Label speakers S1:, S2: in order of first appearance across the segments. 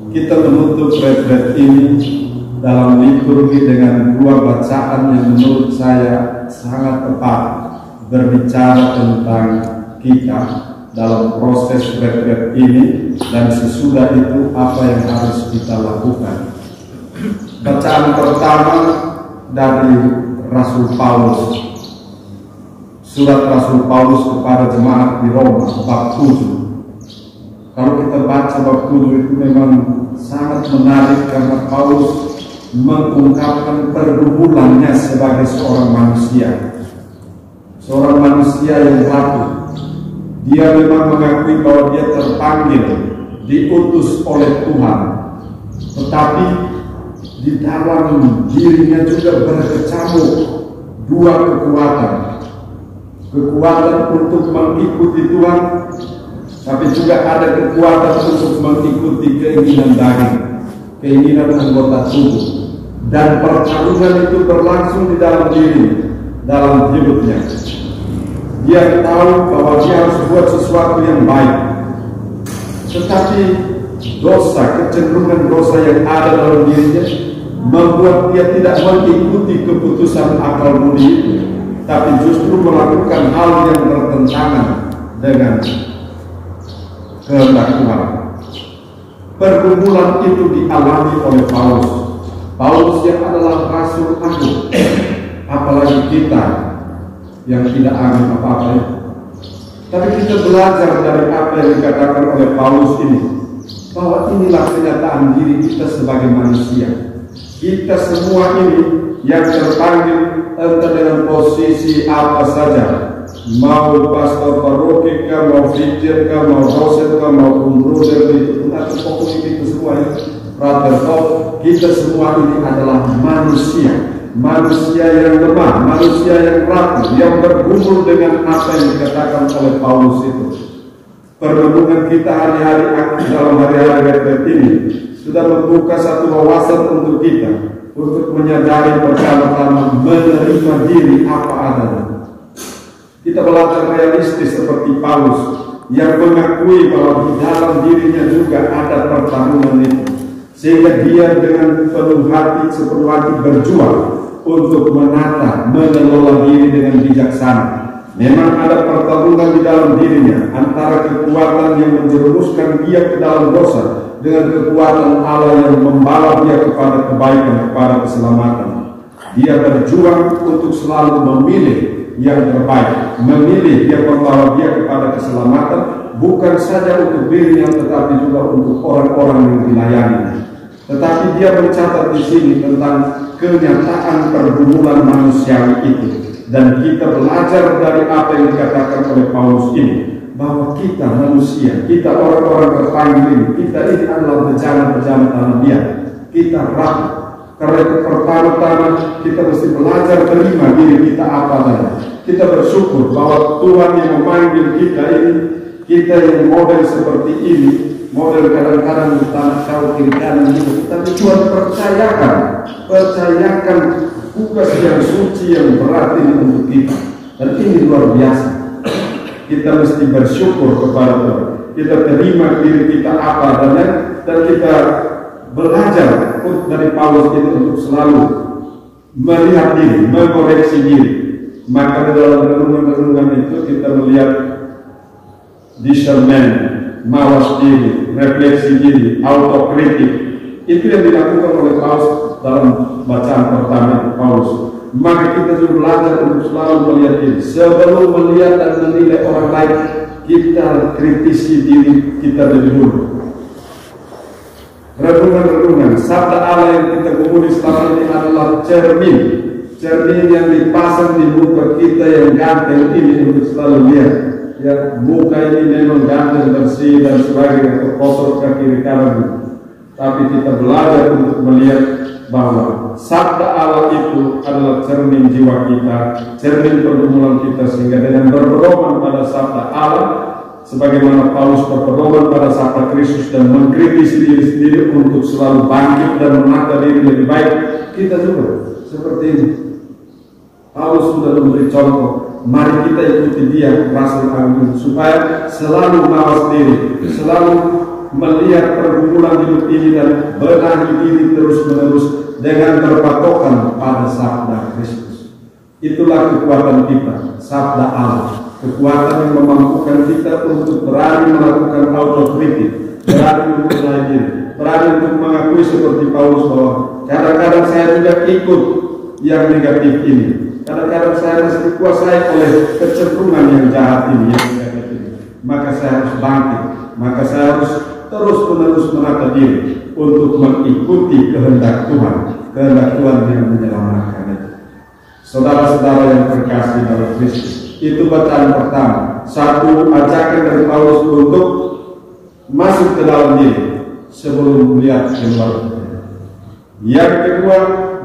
S1: kita menutup retret ini dalam liturgi dengan dua bacaan yang menurut saya sangat tepat berbicara tentang kita dalam proses retret ini dan sesudah itu apa yang harus kita lakukan. Bacaan pertama dari Rasul Paulus, surat Rasul Paulus kepada jemaat di Roma bab 7. Kalau kita baca bab 7 itu memang sangat menarik karena Paulus mengungkapkan pergumulannya sebagai seorang manusia yang rapuh. Dia memang mengakui bahwa dia terpanggil, diutus oleh Tuhan, tetapi di dalam dirinya juga berkecamuk dua kekuatan untuk mengikuti Tuhan, tapi juga ada kekuatan untuk mengikuti keinginan daging, keinginan anggota tubuh, dan pertarungan itu berlangsung di dalam diri, dalam hidupnya. Dia tahu bahwa dia harus buat sesuatu yang baik, tetapi kecenderungan dosa yang ada dalam dirinya membuat dia tidak mengikuti keputusan akal budi itu, tapi justru melakukan hal yang bertentangan dengan kehendak Tuhan. Pergumulan itu dialami oleh Paulus yang adalah rasul agung, apalagi kita yang tidak amin apa-apa ya. Tapi kita belajar dari apa yang dikatakan oleh Paulus ini, bahwa inilah kenyataan diri kita sebagai manusia. Kita semua ini yang terpanggil entah dengan posisi apa saja, mau pastor paroki kah, mau fikir kah, mau dosen kah, mau bruder itu, atau pokoknya kita semua ya, kita semua ini adalah manusia yang lemah, manusia yang rapuh, yang bergumul dengan apa yang dikatakan oleh Paulus itu. Perenungan kita hari-hari dalam hari-hari retret ini sudah membuka satu wawasan untuk kita, untuk menyadari pertama-tama menerima diri apa adanya. Kita belajar realistis seperti Paulus yang mengakui bahwa di dalam dirinya juga ada pertarungan itu, sehingga dia dengan sepenuh hati berjuang untuk mengelola diri dengan bijaksana. Memang ada pertarungan di dalam dirinya antara kekuatan yang menjerumuskan dia ke dalam dosa dengan kekuatan Allah yang membawa dia kepada kebaikan, kepada keselamatan. Dia berjuang untuk selalu memilih yang terbaik, memilih yang membawa dia kepada keselamatan, bukan saja untuk dirinya tetapi juga untuk orang-orang yang dilayani. Tetapi dia mencatat di sini tentang kenyataan pergumulan manusiawi itu, dan kita belajar dari apa yang dikatakan oleh Paulus ini, bahwa kita manusia, kita orang-orang terpanggil ini, kita ini adalah bejana-bejana tanah liat. Kita rapuh. Karena itu pertama-tama kita mesti belajar terima diri kita apa adanya. Kita bersyukur bahwa Tuhan yang memanggil kita ini, kita yang model seperti ini, model kadang-kadang di tanah kau kiri kanan gitu, tapi Tuhan percayakan tugas yang suci yang berat ini untuk kita, dan ini luar biasa. Kita mesti bersyukur kepada Tuhan. Kita terima diri kita apa adanya, dan kita belajar dari Paulus itu untuk selalu melihat diri, mengoreksi diri. Maka di dalam renungan-renungan itu kita melihat discernment, mawas diri, refleksi diri, autokritik. Itu yang dilakukan oleh Paulus dalam bacaan pertama Paulus. Maka kita juga belajar untuk selalu melihat diri. Sebelum melihat dan menilai orang lain, kita kritisi diri kita lebih dulu. Renungan-renungan sabda Allah yang kita gumuli selama ini adalah cermin yang dipasang di muka kita yang ganteng ini untuk selalu lihat. Ya, muka ini memang ganteng, bersih dan sebagainya, kotor ke kiri kanan. Tapi kita belajar untuk melihat bahwa sabda Allah itu adalah cermin jiwa kita, cermin pergumulan kita, sehingga dengan berpedoman pada sabda Allah, sebagaimana Paulus berpedoman pada sabda Kristus dan mengkritisi diri sendiri untuk selalu bangkit dan menata diri lebih baik, kita juga seperti ini. Paulus sudah memberi contoh, mari kita ikuti dia, Rasul Agung, supaya selalu mawas diri, selalu melihat pergumulan hidup ini dan benahi diri terus-menerus dengan berpatokan pada sabda Kristus. Itulah kekuatan kita, sabda Allah. Kekuatan yang memampukan kita untuk berani melakukan autokritik, berani untuk menahan diri, berani untuk mengakui seperti Paulus bahwa kadang-kadang saya juga ikut yang negatif ini. Kadang-kadang saya masih dikuasai oleh kecenderungan yang jahat ini, yang negatif ini. Maka saya harus bangkit, maka saya harus terus-menerus menata diri untuk mengikuti kehendak Tuhan yang menyelamatkan itu. Saudara-saudara yang terkasih dalam Kristus, itu bacaan pertama. Satu, ajakan dari Paulus untuk masuk ke dalam diri sebelum melihat keluar. Yang kedua,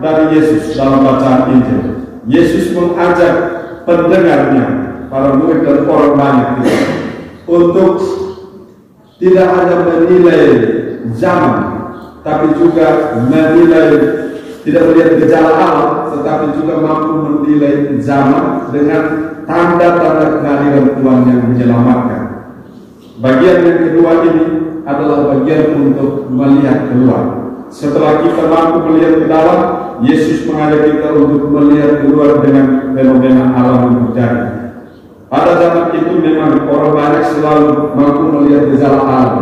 S1: dari Yesus dalam bacaan Injil. Yesus mengajak pendengarnya, para murid dan orang banyak itu, untuk tidak hanya menilai zaman, tapi juga menilai, tidak melihat gejala alam, tetapi juga mampu menilai zaman dengan tanda-tanda kehadiran Tuhan yang menyelamatkan. Bagian yang kedua ini adalah bagian untuk melihat keluar. Setelah kita mampu melihat ke dalam, Yesus mengajak kita untuk melihat keluar dengan fenomena alam yang terjadi. Pada zaman itu memang orang banyak selalu mampu melihat gejala alam.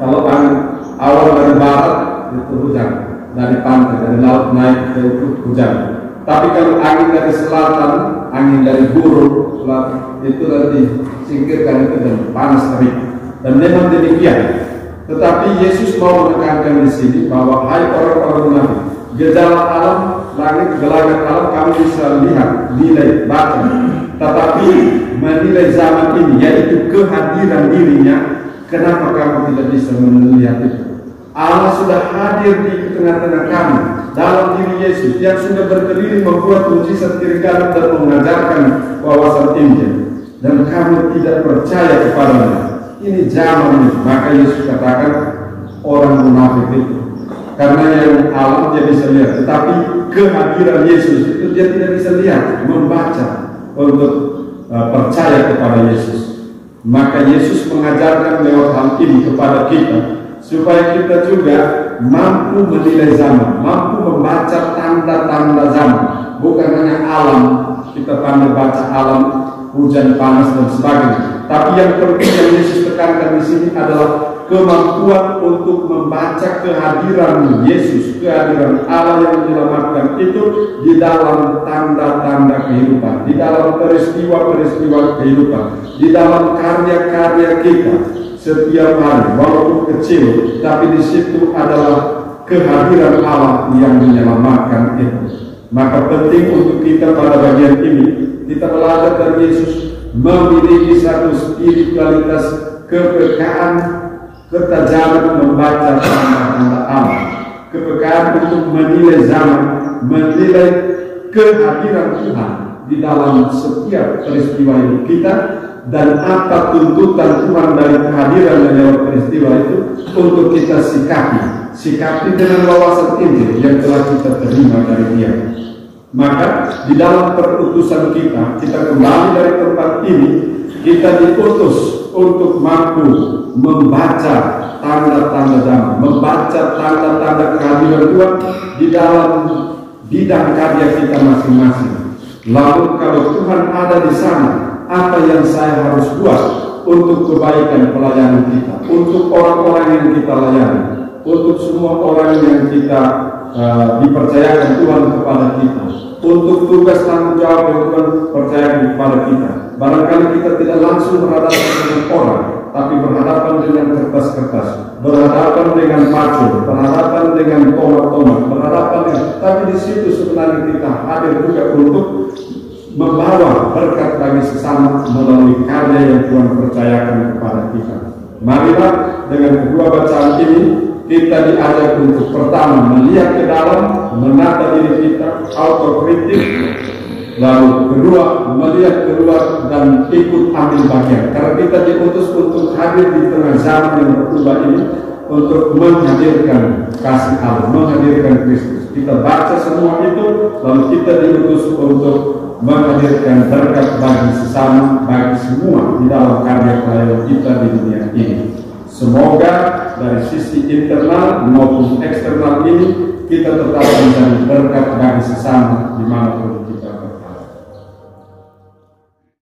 S1: Kalau angin awal dari barat itu hujan, dari pantai, dari laut naik itu hujan. Tapi kalau angin dari selatan, angin dari burung itu nanti singkirkan itu dan panas terik. Dan memang demikian. Tetapi Yesus mau menekankan di sini bahwa hai orang-orang munafik, gejala alam, langit, gelagat alam kamu bisa lihat, nilai, baca. Tetapi menilai zaman ini, yaitu kehadiran dirinya, kenapa kamu tidak bisa melihat itu? Allah sudah hadir di tengah-tengah kamu dalam diri Yesus yang sudah berdiri membuat mujizat kiri kanan dan mengajarkan wawasan Injil, dan kamu tidak percaya kepadanya. Ini zaman ini. Maka Yesus katakan orang munafik itu, karena yang alam dia bisa lihat, tetapi kehadiran Yesus itu dia tidak bisa lihat, membaca untuk percaya kepada Yesus. Maka Yesus mengajarkan lewat hal ini kepada kita supaya kita juga mampu menilai zaman, mampu membaca tanda-tanda zaman, bukan hanya alam. Kita pandai baca alam, hujan, panas dan sebagainya. Tapi yang penting yang Yesus tekankan di sini adalah kemampuan untuk membaca kehadiran Yesus, kehadiran Allah yang menyelamatkan itu di dalam tanda-tanda kehidupan, di dalam peristiwa-peristiwa kehidupan, di dalam karya-karya kita setiap hari, walaupun kecil, tapi di situ adalah kehadiran Allah yang menyelamatkan itu. Maka penting untuk kita pada bagian ini, kita belajar dari Yesus memiliki satu spiritualitas kepekaan, ketajaman membaca tanda-tanda alam, kepekaan untuk menilai zaman, menilai kehadiran Tuhan di dalam setiap peristiwa hidup kita, dan apa tuntutan Tuhan dari kehadiran dan lewat peristiwa itu untuk kita sikapi dengan wawasan Injil yang telah kita terima dari Dia. Maka di dalam perutusan kita kembali dari tempat ini, kita diutus untuk mampu membaca tanda-tanda zaman, membaca tanda-tanda kehadiran Tuhan di dalam bidang karya kita masing-masing. Lalu kalau Tuhan ada di sana, apa yang saya harus buat untuk kebaikan pelayanan kita, untuk orang-orang yang kita layani, untuk semua orang yang kita dipercayakan Tuhan kepada kita, untuk tugas tanggung jawab yang Tuhan percayakan kepada kita. Barangkali kita tidak langsung berhadapan dengan orang, tapi berhadapan dengan kertas-kertas, berhadapan dengan pacul, berhadapan dengan tomat-tomat, berhadapan dengan, tapi di situ sebenarnya kita hadir juga untuk membawa berkat bagi sesama melalui karya yang Tuhan percayakan kepada kita. Marilah dengan kedua bacaan ini kita diajak untuk pertama melihat ke dalam, menata diri kita, autokritik, lalu kedua melihat keluar dan ikut ambil bagian. Karena kita diutus untuk hadir di tengah zaman yang berubah ini, untuk menghadirkan kasih Allah, menghadirkan Kristus. Kita baca semua itu, lalu kita diutus untuk menghadirkan berkat bagi sesama, bagi semua di dalam karya-karya kita di dunia ini. Semoga dari sisi internal maupun eksternal ini kita tetap menjadi berkat bagi sesama dimanapun